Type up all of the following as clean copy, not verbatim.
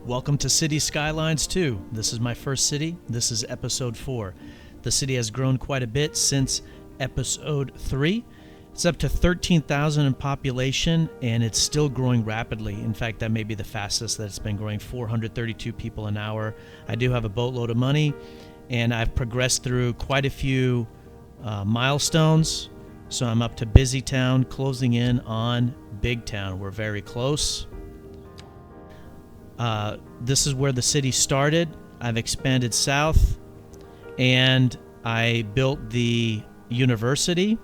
Welcome to Cities Skylines II. This is my first city. This is episode 4. The city has grown quite a bit since episode 3. It's up to 13,000 in population, and it's still growing rapidly. In fact, that may be the fastest that it's been growing, 432 people an hour. I do have a boatload of money, and I've progressed through quite a few milestones. So I'm up to Busy Town, closing in on Big Town. We're very close. This is where the city started. I've expanded south, and I built the university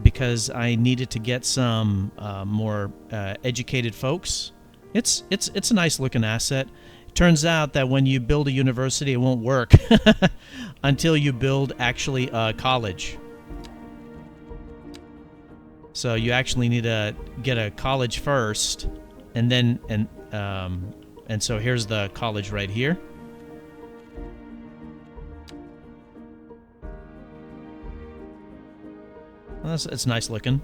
because I needed to get some more educated folks. It's a nice looking asset. It turns out that when you build a university, it won't work until you build actually a college. So you actually need to get a college first, and then and so here's the college right here. Well, it's nice looking.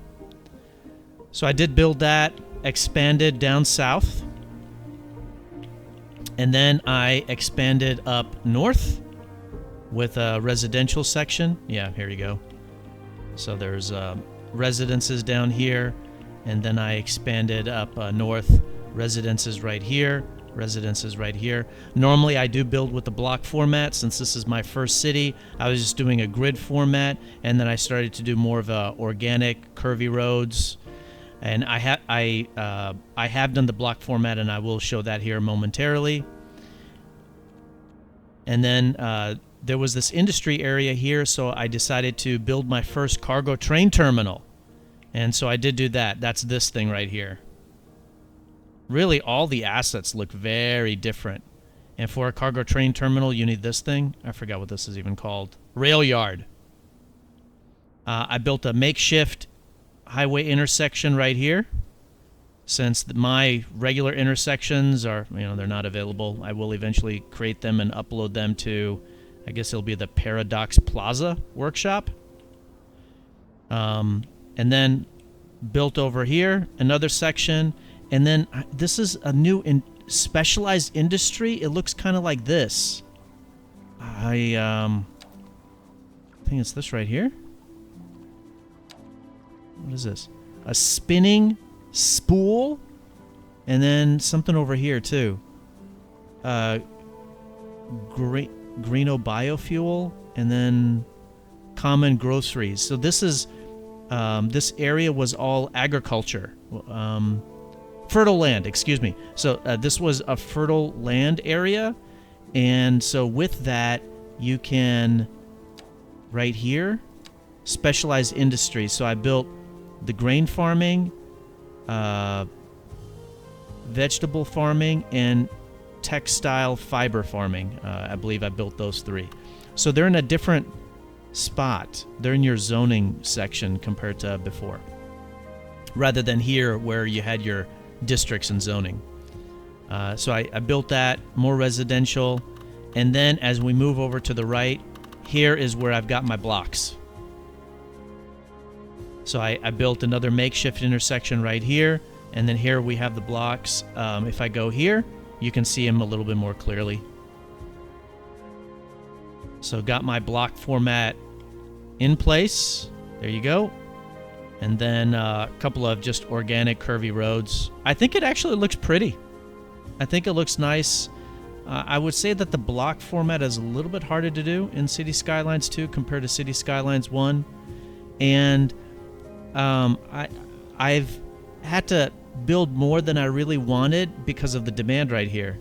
So I did build that, expanded down south, and then I expanded up north with a residential section. Yeah, here you go. So there's residences down here, and then I expanded up north, residences right here, residences right here. Normally I do build with the block format. Since this is my first city, I was just doing a grid format, and then I started to do more of a organic curvy roads, and I have done the block format, and I will show that here momentarily. And then there was this industry area here, so I decided to build my first cargo train terminal, and so I did do that. That's this thing right here. Really, all the assets look very different. And for a cargo train terminal, you need this thing. I forgot what this is even called. Rail yard. I built a makeshift highway intersection right here. Since my regular intersections are, they're not available, I will eventually create them and upload them to, I guess it'll be the Paradox Plaza workshop. And then built over here, another section. And then this is a new specialized industry. It looks kind of like this. I think it's this right here. What is this? A spinning spool, and then something over here too. Greeno biofuel, and then common groceries. So this is this area was all agriculture. Fertile land, excuse me. So this was a fertile land area, and so with that you can, right here, specialized industries. So I built the grain farming, vegetable farming, and textile fiber farming. I believe I built those 3. So they're in a different spot. They're in your zoning section compared to before, rather than here where you had your districts and zoning. So I built that, more residential, and then as we move over to the right, here is where I've got my blocks. So I built another makeshift intersection right here, and then here we have the blocks. If I go here, you can see them a little bit more clearly. So got my block format in place. There you go. And then a couple of just organic curvy roads. I think it actually looks pretty. I think it looks nice. I would say that the block format is a little bit harder to do in Cities Skylines 2 compared to Cities Skylines 1. And I've had to build more than I really wanted because of the demand right here.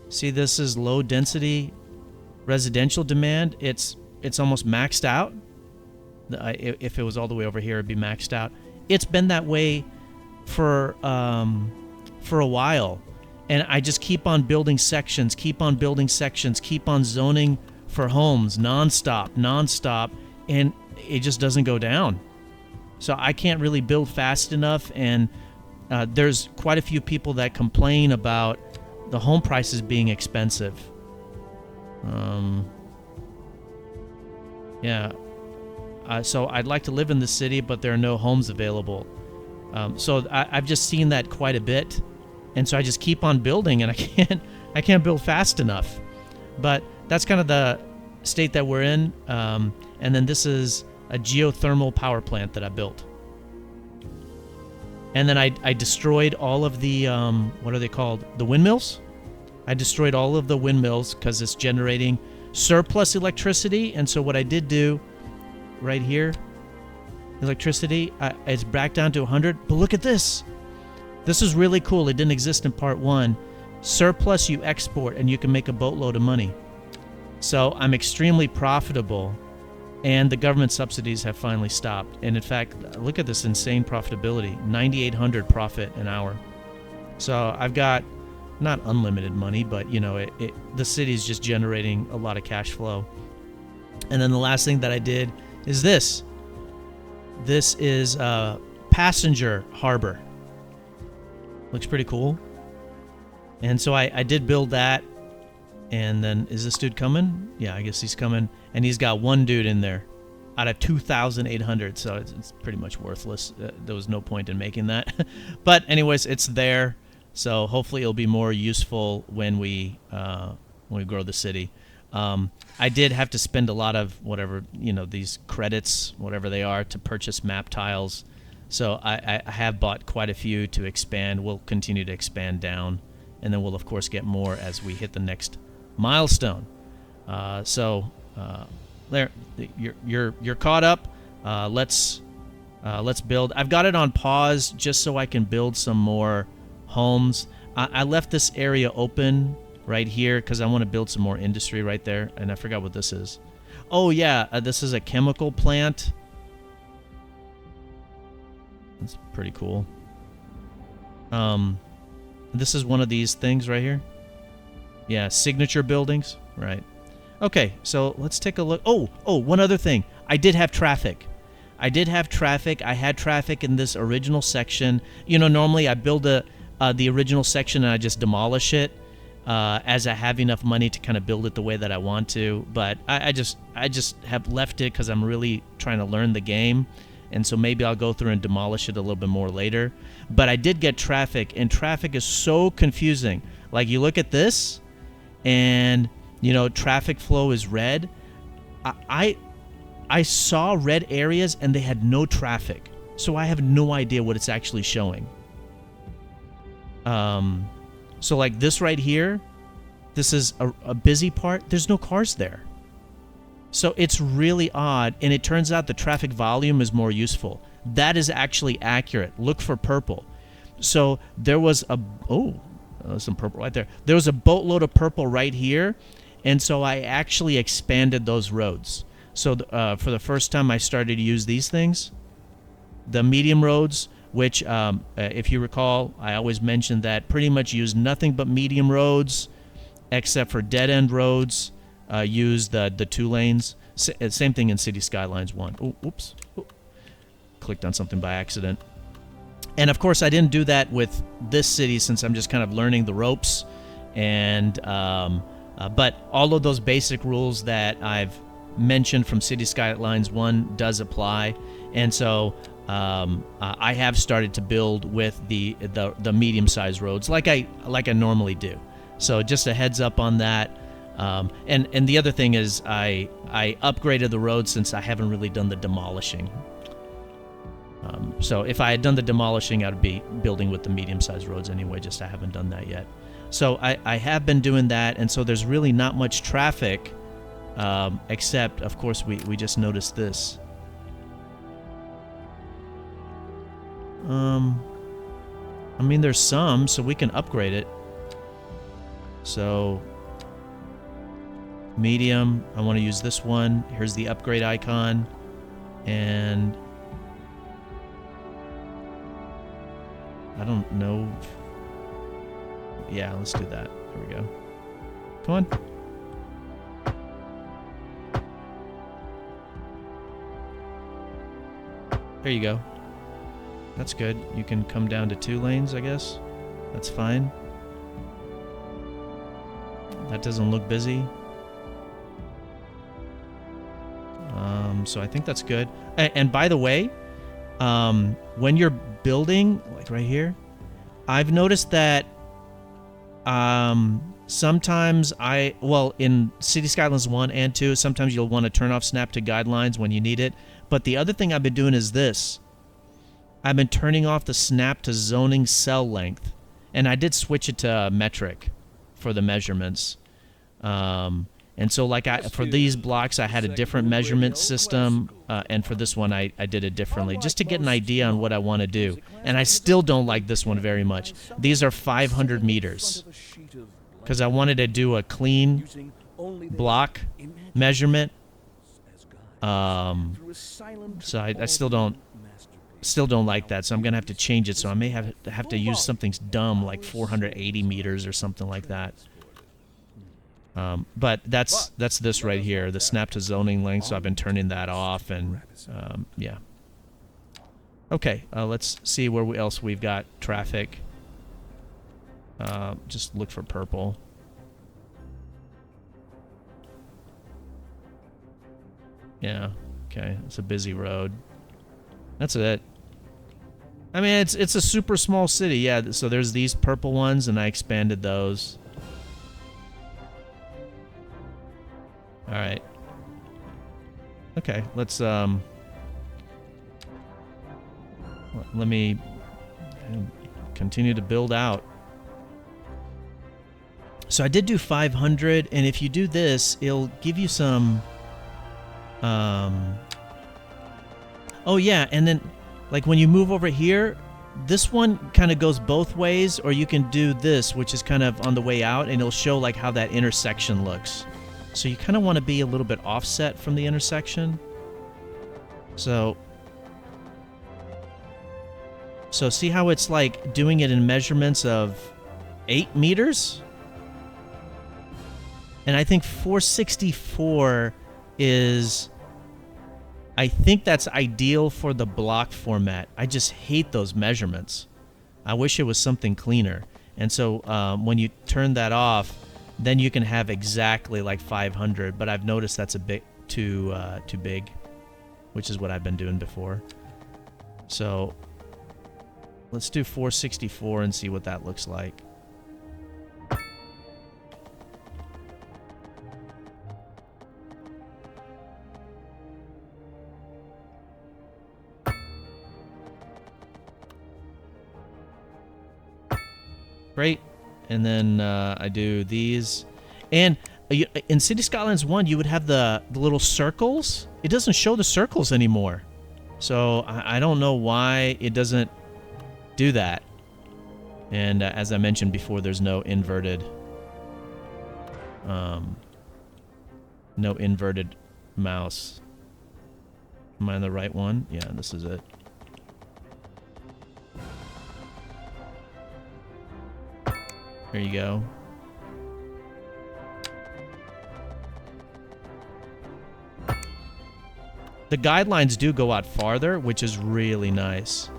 See, this is low density residential demand. It's almost maxed out. If it was all the way over here, it'd be maxed out. It's been that way for a while, and I just keep on building sections, keep on zoning for homes nonstop, and it just doesn't go down. So I can't really build fast enough, and there's quite a few people that complain about the home prices being expensive. Yeah. So I'd like to live in the city, but there are no homes available. So I've just seen that quite a bit, and so I just keep on building, and I can't build fast enough. But that's kind of the state that we're in. And then this is a geothermal power plant that I built. And then I destroyed all of the, what are they called? The windmills? I destroyed all of the windmills because it's generating surplus electricity. And so what I did do right here, electricity, it's back down to 100. But look at this. This is really cool. It didn't exist in part 1. Surplus you export and you can make a boatload of money. So I'm extremely profitable, and the government subsidies have finally stopped. And in fact, look at this insane profitability, 9,800 profit an hour. So I've got not unlimited money, but you know, the city's just generating a lot of cash flow. And then the last thing that I did is this. This is a passenger harbor. Looks pretty cool. And so I did build that. And then, is this dude coming? Yeah, I guess he's coming. And he's got one dude in there out of 2,800. So it's pretty much worthless. There was no point in making that. But anyways, it's there. So hopefully it'll be more useful when we grow the city. I did have to spend a lot of whatever, these credits, whatever they are, to purchase map tiles. So I have bought quite a few to expand. We'll continue to expand down. And then we'll, of course, get more as we hit the next milestone. There, you're caught up. Let's build. I've got it on pause just so I can build some more homes. I left this area open right here because I want to build some more industry right there. And I forgot what this is. Oh yeah, this is a chemical plant. That's pretty cool. This is one of these things right here. Yeah, signature buildings. Right. Okay, so let's take a look. Oh, one other thing. I did have traffic. I had traffic in this original section. Normally I build the original section and I just demolish it as I have enough money to kind of build it the way that I want to. But I just have left it because I'm really trying to learn the game. And so maybe I'll go through and demolish it a little bit more later. But I did get traffic, and traffic is so confusing. Like, you look at this, and, traffic flow is red. I saw red areas, and they had no traffic. So I have no idea what it's actually showing. So like this right here, this is a busy part. There's no cars there. So it's really odd, and it turns out the traffic volume is more useful. That is actually accurate. Look for purple. So there was some purple right there. There was a boatload of purple right here, and so I actually expanded those roads. So for the first time, I started to use these things, the medium roads, which, if you recall, I always mentioned that pretty much use nothing but medium roads, except for dead-end roads. Use the 2 lanes. Same thing in Cities Skylines 1. Oh, oops. Oh. Clicked on something by accident. And of course, I didn't do that with this city since I'm just kind of learning the ropes. And but all of those basic rules that I've mentioned from Cities Skylines 1 does apply. And so I have started to build with the medium-sized roads like I normally do. So just a heads up on that. And the other thing is I upgraded the road since I haven't really done the demolishing. So if I had done the demolishing, I'd be building with the medium-sized roads anyway, just I haven't done that yet. So I have been doing that, and so there's really not much traffic, except, of course, we just noticed this. I mean, there's some, so we can upgrade it. So medium, I want to use this one. Here's the upgrade icon, and I don't know. Yeah, let's do that. There we go. Come on. There you go. That's good. You can come down to 2 lanes, I guess. That's fine. That doesn't look busy. So I think that's good. And by the way, when you're building, like right here, I've noticed that Sometimes well, in City Skylines 1 and 2, sometimes you'll want to turn off snap to guidelines when you need it. But the other thing I've been doing is this. I've been turning off the snap to zoning cell length. And I did switch it to metric for the measurements. And so like for these blocks, I had a different measurement system. And for this one, I did it differently, just to get an idea on what I want to do. And I still don't like this one very much. These are 500 meters. Because I wanted to do a clean block measurement. So I still don't like that. So I'm gonna have to change it. So I may have to use something dumb like 480 meters or something like that. But that's this right here, the snap to zoning length. So I've been turning that off, and yeah. Okay, let's see where else we've got traffic. Just look for purple. Yeah, okay, it's a busy road. That's it. I mean, it's a super small city, yeah, so there's these purple ones, and I expanded those. Alright. Okay, let's, let me continue to build out. So I did do 500, and if you do this, it'll give you some... oh yeah, and then like when you move over here, this one kind of goes both ways, or you can do this, which is kind of on the way out, and it'll show like how that intersection looks. So you kind of want to be a little bit offset from the intersection. So see how it's like doing it in measurements of 8 meters? And I think 464 is... I think that's ideal for the block format. I just hate those measurements. I wish it was something cleaner. And so when you turn that off, then you can have exactly like 500. But I've noticed that's a bit too big, which is what I've been doing before. So let's do 464 and see what that looks like. Great. And then I do these. And in City Skylines 1, you would have the little circles. It doesn't show the circles anymore. So I don't know why it doesn't do that. And as I mentioned before, there's no inverted mouse. Am I on the right one? Yeah, this is it. There you go. The guidelines do go out farther, which is really nice.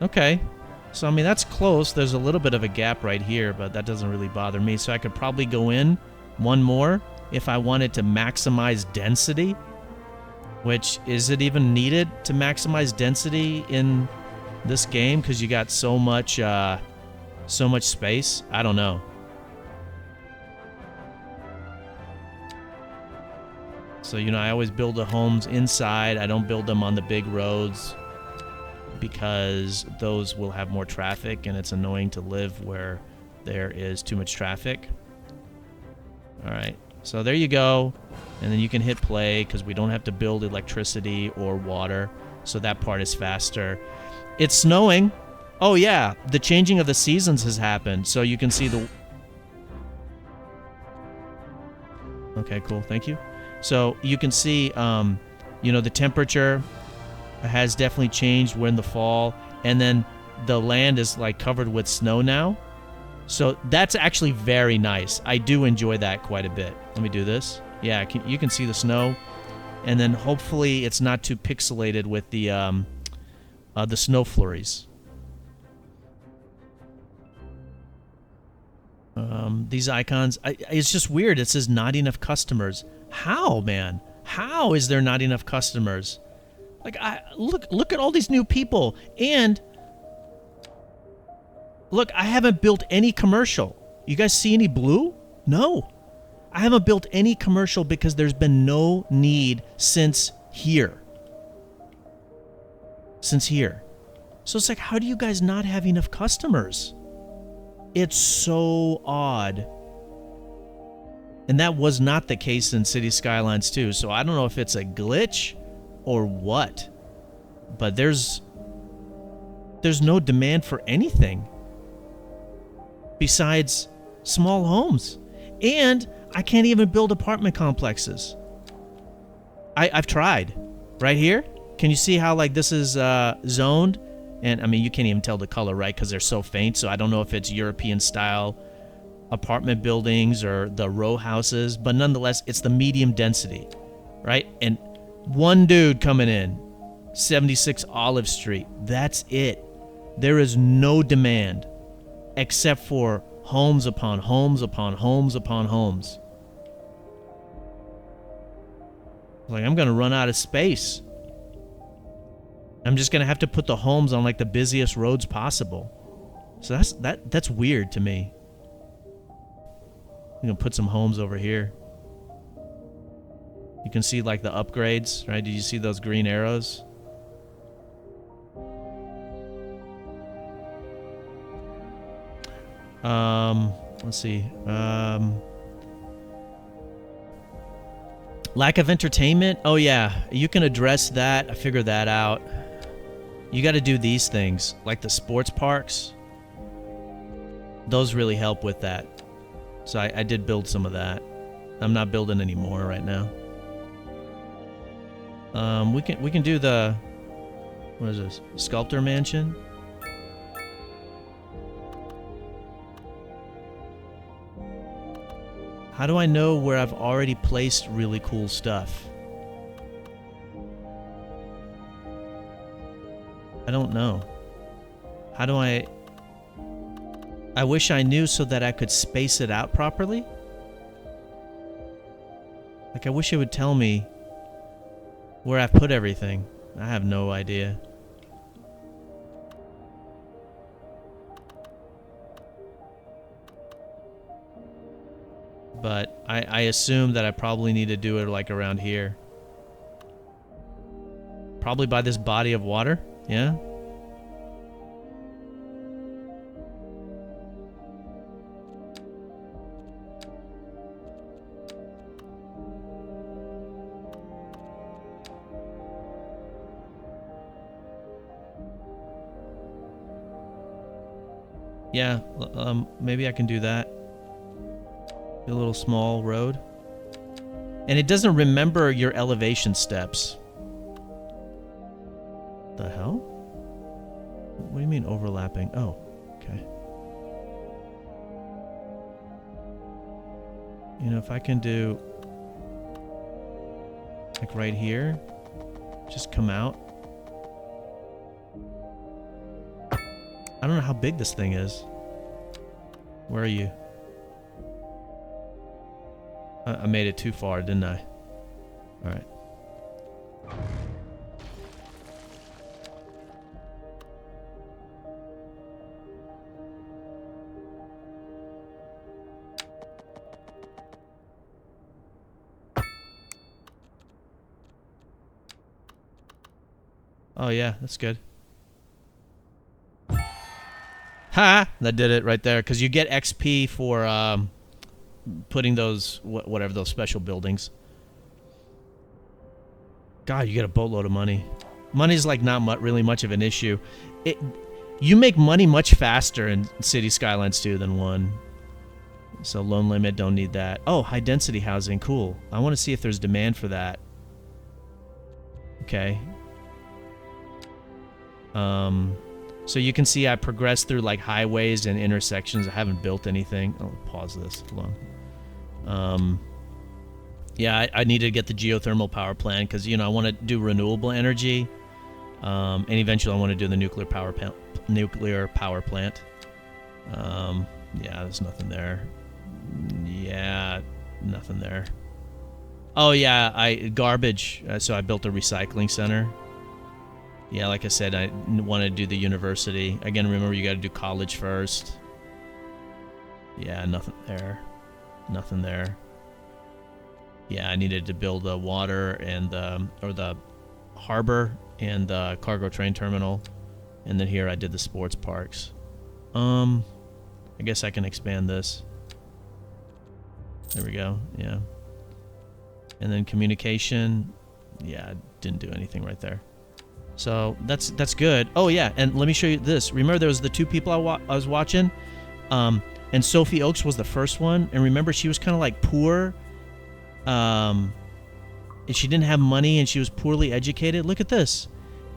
Okay. So, I mean, that's close. There's a little bit of a gap right here, but that doesn't really bother me. So I could probably go in one more if I wanted to maximize density. Which, is it even needed to maximize density in this game? Because you got so much space? I don't know. So, you know, I always build the homes inside. I don't build them on the big roads because those will have more traffic, and it's annoying to live where there is too much traffic. All right, so there you go. And then you can hit play because we don't have to build electricity or water, so that part is faster. It's snowing. Oh yeah, the changing of the seasons has happened, so you can see the... Okay, cool, thank you. So you can see, you know, the temperature has definitely changed. We're in the fall, and then the land is like covered with snow now. So that's actually very nice. I do enjoy that quite a bit. Let me do this. Yeah, you can see the snow, and then hopefully it's not too pixelated with the snow flurries. These icons, it's just weird. It says not enough customers. How, man? How is there not enough customers? Like, look at all these new people, and Look, I haven't built any commercial. You guys see any blue? No. I haven't built any commercial because there's been no need since here. Since here. So it's like, how do you guys not have enough customers? It's so odd. And that was not the case in Cities Skylines II. So I don't know if it's a glitch or what. But there's no demand for anything besides small homes. And I can't even build apartment complexes. I've tried. Right here, can you see how like this is zoned? And I mean, you can't even tell the color, right? Because they're so faint. So I don't know if it's European style apartment buildings or the row houses, but nonetheless, it's the medium density, right? And one dude coming in, 76 Olive Street. That's it. There is no demand except for homes upon homes upon homes upon homes. Like, I'm going to run out of space. I'm just going to have to put the homes on like the busiest roads possible. So that's weird to me. I'm going to put some homes over here. You can see like the upgrades, right? Did you see those green arrows? Let's see. Lack of entertainment. Oh yeah, you can address that. I figured that out. You got to do these things, like the sports parks. Those really help with that. So I did build some of that. I'm not building any more right now. We can do the, what is this? Sculptor Mansion. How do I know where I've already placed really cool stuff? I don't know. How do I wish I knew so that I could space it out properly. Like, I wish it would tell me where I've put everything. I have no idea. But I assume that I probably need to do it like around here. Probably by this body of water, yeah? Yeah, maybe I can do that. A little small road. And it doesn't remember your elevation steps. The hell? What do you mean overlapping? Oh, okay. You know, if I can do like right here, just come out. I don't know how big this thing is. Where are you? I made it too far, didn't I? All right. Oh yeah, that's good. Ha! That did it right there, because you get XP for putting those, whatever, those special buildings. God, you get a boatload of money. Money's like not really much of an issue. You make money much faster in Cities Skylines 2 than 1. So loan limit, don't need that. Oh, high density housing, cool. I want to see if there's demand for that. Okay. So you can see I progressed through like highways and intersections. I haven't built anything. I'll pause this. Hold on. Yeah, I need to get the geothermal power plant because, you know, I want to do renewable energy. And eventually I want to do the nuclear power plant. Yeah, there's nothing there. Yeah, nothing there. Oh yeah, garbage. So I built a recycling center. Yeah, like I said, I want to do the university. Again, remember you got to do college first. Yeah, nothing there. Nothing there. Yeah, I needed to build the water and or the harbor and the cargo train terminal. And then here I did the sports parks. I guess I can expand this. There we go. Yeah. And then communication. Yeah, I didn't do anything right there. So that's good. Oh yeah, and let me show you this. Remember there was the two people I was watching? And Sophie Oakes was the first one. And remember she was kind of like poor. And she didn't have money and she was poorly educated. Look at this.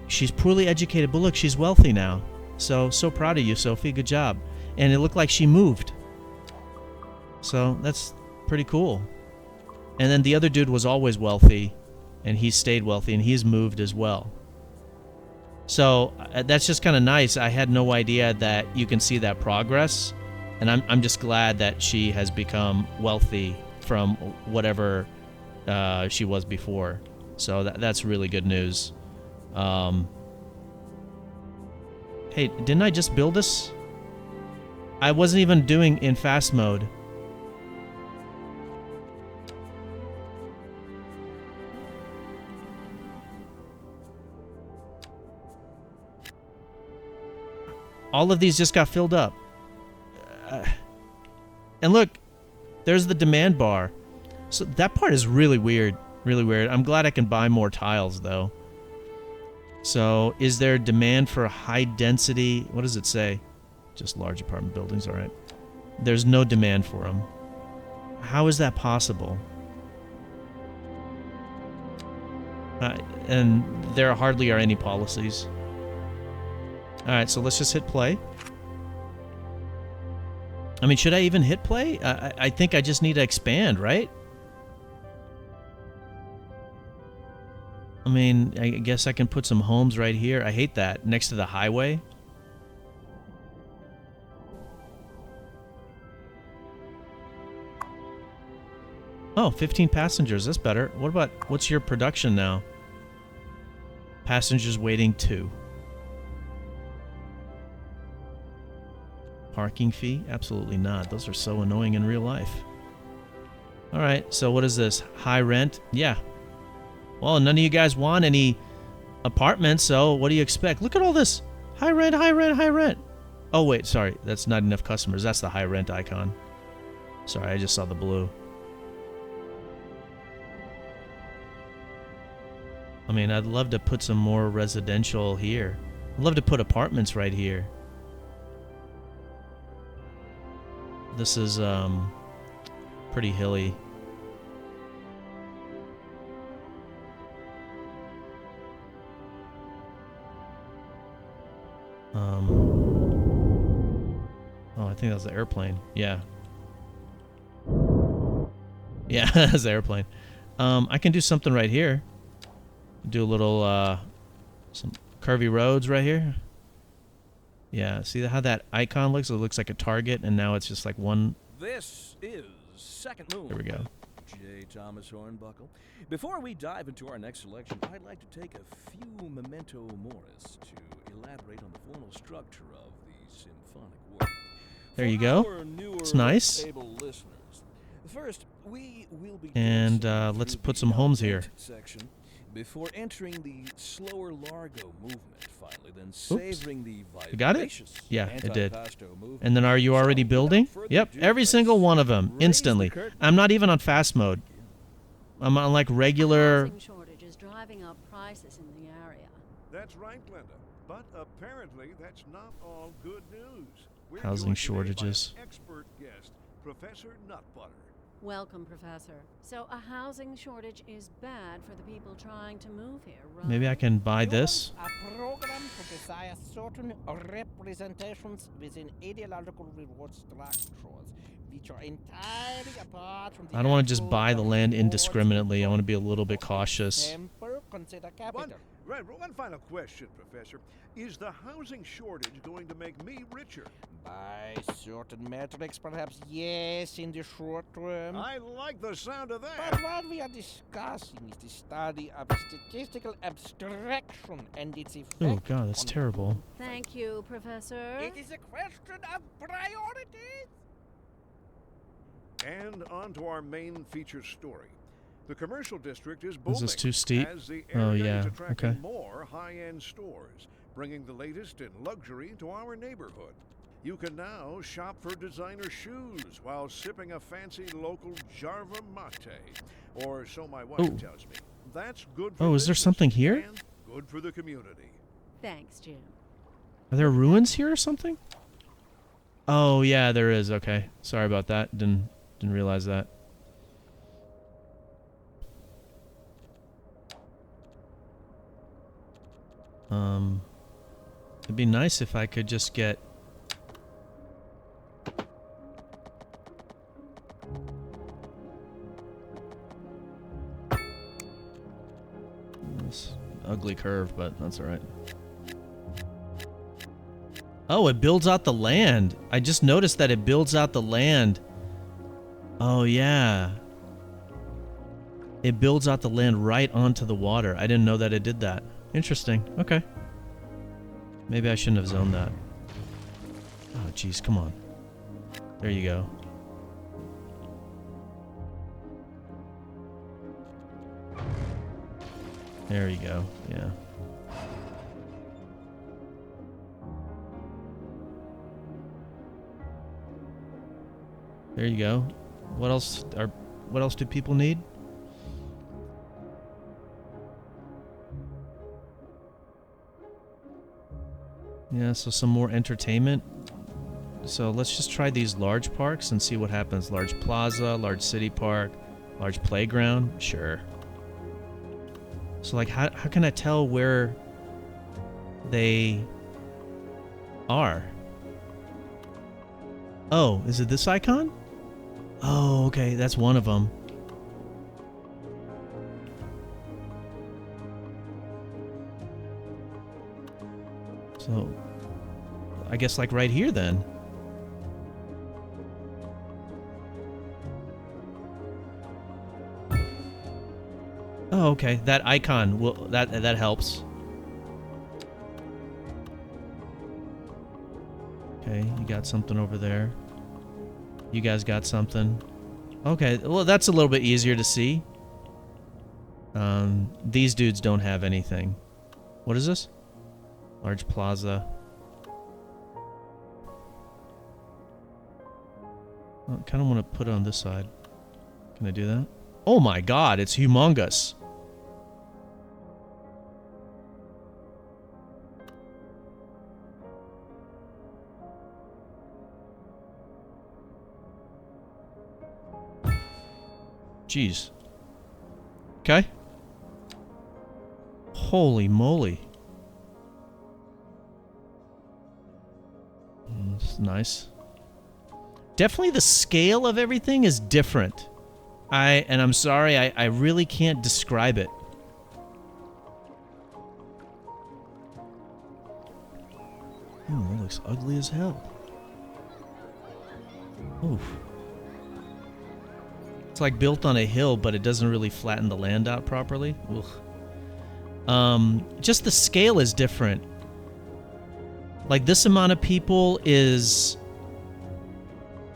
She's poorly educated, but look, she's wealthy now. So proud of you, Sophie. Good job. And it looked like she moved. So that's pretty cool. And then the other dude was always wealthy, and he stayed wealthy, and he's moved as well. So that's just kind of nice. I had no idea that you can see that progress, and I'm just glad that she has become wealthy from whatever she was before. So that's really good news. Hey, didn't I just build this? I wasn't even doing in fast mode. All of these just got filled up. And look, there's the demand bar. So that part is really weird. Really weird. I'm glad I can buy more tiles, though. So, is there demand for high density? What does it say? Just large apartment buildings, all right. There's no demand for them. How is that possible? And there hardly are any policies. All right, so let's just hit play. I mean, should I even hit play? I think I just need to expand, right? I mean, I guess I can put some homes right here. I hate that. Next to the highway. Oh, 15 passengers. That's better. What's your production now? Passengers waiting 2. Parking fee? Absolutely not. Those are so annoying in real life. All right, so what is this? High rent? Yeah. Well, none of you guys want any apartments, so what do you expect? Look at all this. High rent, high rent, high rent. Oh, wait, sorry. That's not enough customers. That's the high rent icon. Sorry, I just saw the blue. I mean, I'd love to put some more residential here. I'd love to put apartments right here. This is pretty hilly. Oh, I think that was the airplane. Yeah. Yeah, that's the airplane. I can do something right here. Do a little, some curvy roads right here. Yeah, see how that icon looks? It looks like a target, and now it's just like one. This is Second Moon. There we go. J. Thomas Hornbuckle. Before we dive into our next selection, I'd like to take a few memento moris to elaborate on the formal structure of the symphonic work. There you go. It's nice. First, we will be and let's put some homes here. Section before entering the slower Largo movement, finally, then savoring the you got it? Yeah, it did. And then are you already building? Yep, every single one of them, instantly. I'm not even on fast mode. I'm on like regular. Housing shortage is driving up prices in the area. That's right, Glenda. But apparently that's not all good news. We're Housing joined today by an shortages. expert guest, Professor Nutbutter. Welcome, Professor. So a housing shortage is bad for the people trying to move here, right? Maybe I can buy this. A program to desire certain representations within ideological reward structures, which are entirely apart from the I don't want to just buy the land indiscriminately. I want to be a little bit cautious. Temper consider capital. One final question, Professor. Is the housing shortage going to make me richer? By certain metrics, perhaps yes, in the short term. I like the sound of that. But what we are discussing is the study of statistical abstraction and its effect. Oh god, that's on- terrible. Thank you, Professor. It is a question of priorities. And on to our main feature story. The commercial district is booming. Is this too steep? As the Oh, area yeah, is attracting okay. more high-end stores, bringing the latest in luxury to our neighborhood. You can now shop for designer shoes while sipping a fancy local Jarva mate, or so my wife Oh. tells me. That's good for Oh, is there business something here? and good for the community. Thanks, Jim. Are there ruins here or something? Oh yeah, there is. Okay, sorry about that. Didn't realize that. It'd be nice if I could just get. This ugly curve, but that's all right. Oh, it builds out the land. I just noticed that it builds out the land. Oh, yeah. It builds out the land right onto the water. I didn't know that it did that. Interesting. Okay. Maybe I shouldn't have zoned that. Oh, jeez, come on. There you go. There you go. Yeah. There you go. What else do people need? Yeah, so some more entertainment. So let's just try these large parks and see what happens. Large plaza, large city park, large playground. Sure. So like how can I tell where they are? Oh, is it this icon? Oh, okay, that's one of them. So, I guess like right here then. Oh, okay, that icon will that helps. Okay, you got something over there. You guys got something. Okay, well that's a little bit easier to see. These dudes don't have anything. What is this? Large plaza. I kind of want to put it on this side. Can I do that? Oh my god, it's humongous. Jeez. Okay. Holy moly. It's nice. Definitely the scale of everything is different. I'm sorry, I really can't describe it. Oh, that looks ugly as hell. Oof. It's like built on a hill, but it doesn't really flatten the land out properly. Ugh. Just the scale is different. Like this amount of people is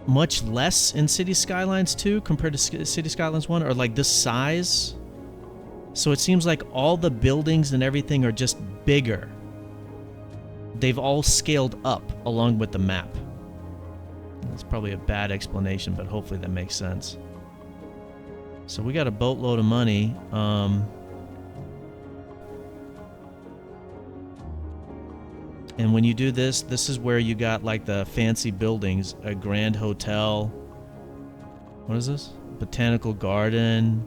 much less in Cities Skylines 2 compared to Cities Skylines 1, or like this size. So it seems like all the buildings and everything are just bigger. They've all scaled up along with the map. That's probably a bad explanation, but hopefully that makes sense. So we got a boatload of money. And when you do this, this is where you got like the fancy buildings, a grand hotel. What is this? Botanical garden.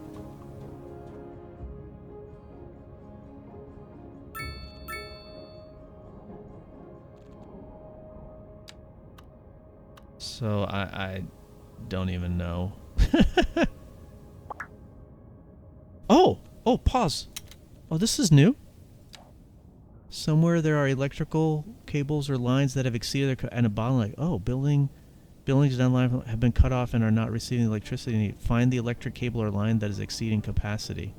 So I don't even know. Oh, pause. Oh, this is new. Somewhere there are electrical cables or lines that have exceeded their and a bottleneck. Oh, buildings down the line have been cut off and are not receiving electricity. Find the electric cable or line that is exceeding capacity.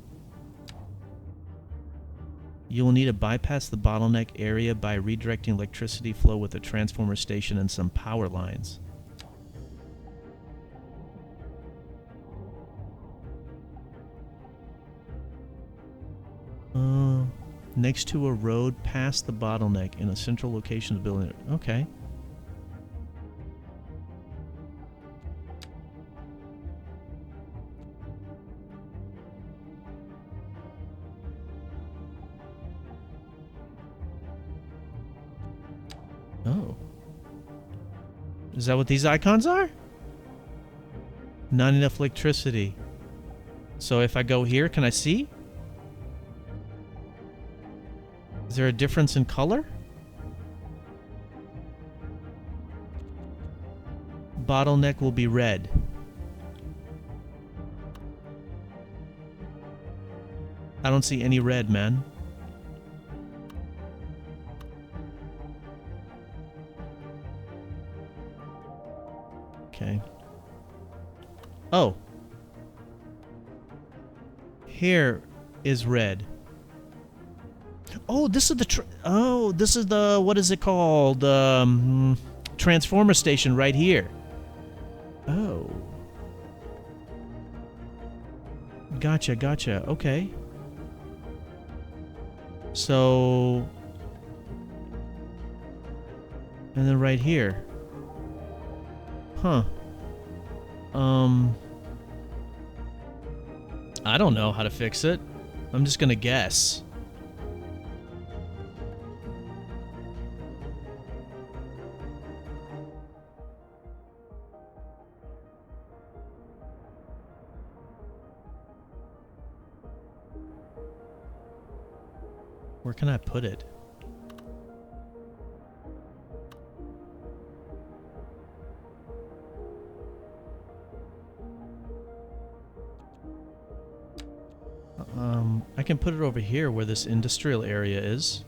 You will need to bypass the bottleneck area by redirecting electricity flow with a transformer station and some power lines. Next to a road past the bottleneck in a central location of the building. Okay. Oh. Is that what these icons are? Not enough electricity. So if I go here, can I see? Is there a difference in color? Bottleneck will be red. I don't see any red, man. Okay. Oh. Here is red. Oh, this is the what is it called? Transformer station right here. Oh. Gotcha. Okay. So, and then right here. Huh. I don't know how to fix it. I'm just gonna guess. Where can I put it? I can put it over here where this industrial area is.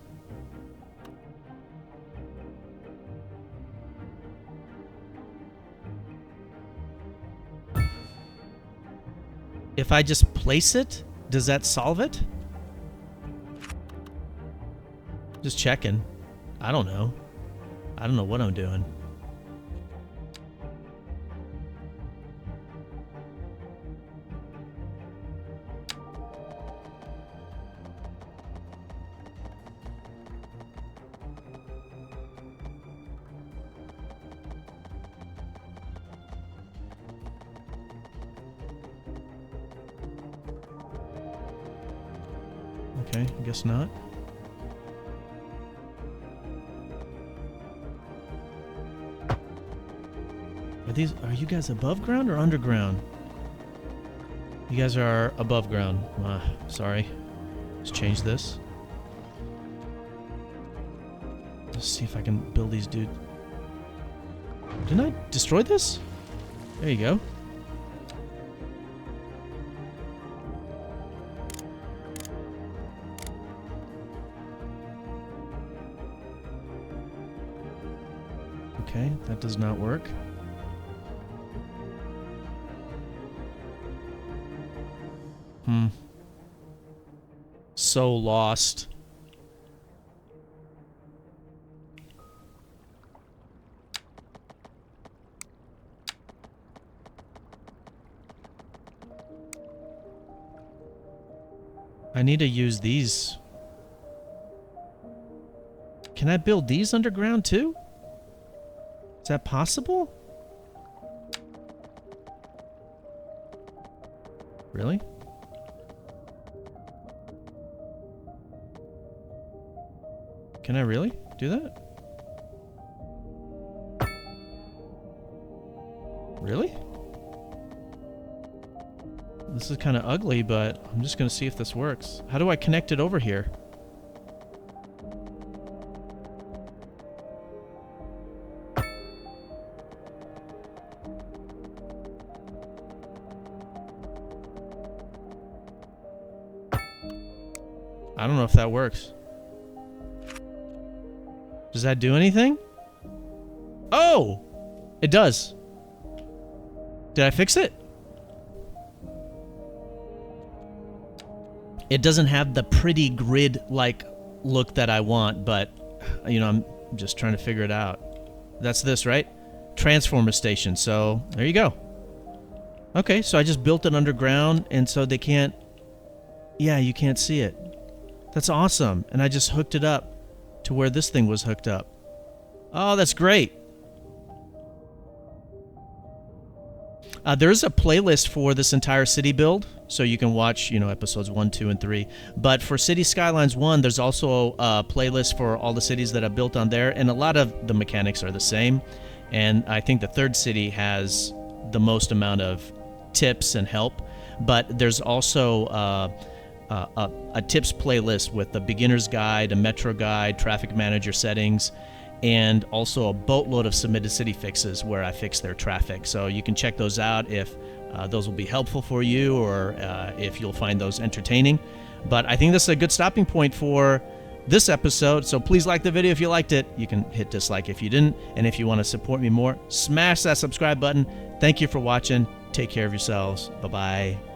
If I just place it, does that solve it? Just checking. I don't know. I don't know what I'm doing. Okay, I guess not. Are you guys above ground or underground? You guys are above ground. Sorry. Let's change this. Let's see if I can build these, dude. Didn't I destroy this? There you go. Okay, that does not work. So lost. I need to use these. Can I build these underground too? Is that possible? Really? Can I really do that? Really? This is kind of ugly, but I'm just going to see if this works. How do I connect it over here? I don't know if that works. Does that do anything? Oh! It does. Did I fix it? It doesn't have the pretty grid-like look that I want, but, you know, I'm just trying to figure it out. That's this, right? Transformer station. So, there you go. Okay, so I just built it underground, and so they can't... Yeah, you can't see it. That's awesome. And I just hooked it up to where this thing was hooked up. Oh, that's great. There's a playlist for this entire city build, so you can watch, you know, episodes 1, 2, and 3. But for Cities Skylines 1, there's also a playlist for all the cities that I built on there, and a lot of the mechanics are the same. And I think the third city has the most amount of tips and help. But there's also a tips playlist with a beginner's guide, a metro guide, traffic manager settings, and also a boatload of submitted city fixes where I fix their traffic. So you can check those out if those will be helpful for you, or if you'll find those entertaining. But I think this is a good stopping point for this episode. So please like the video if you liked it. You can hit dislike if you didn't. And if you want to support me more, smash that subscribe button. Thank you for watching. Take care of yourselves. Bye-bye.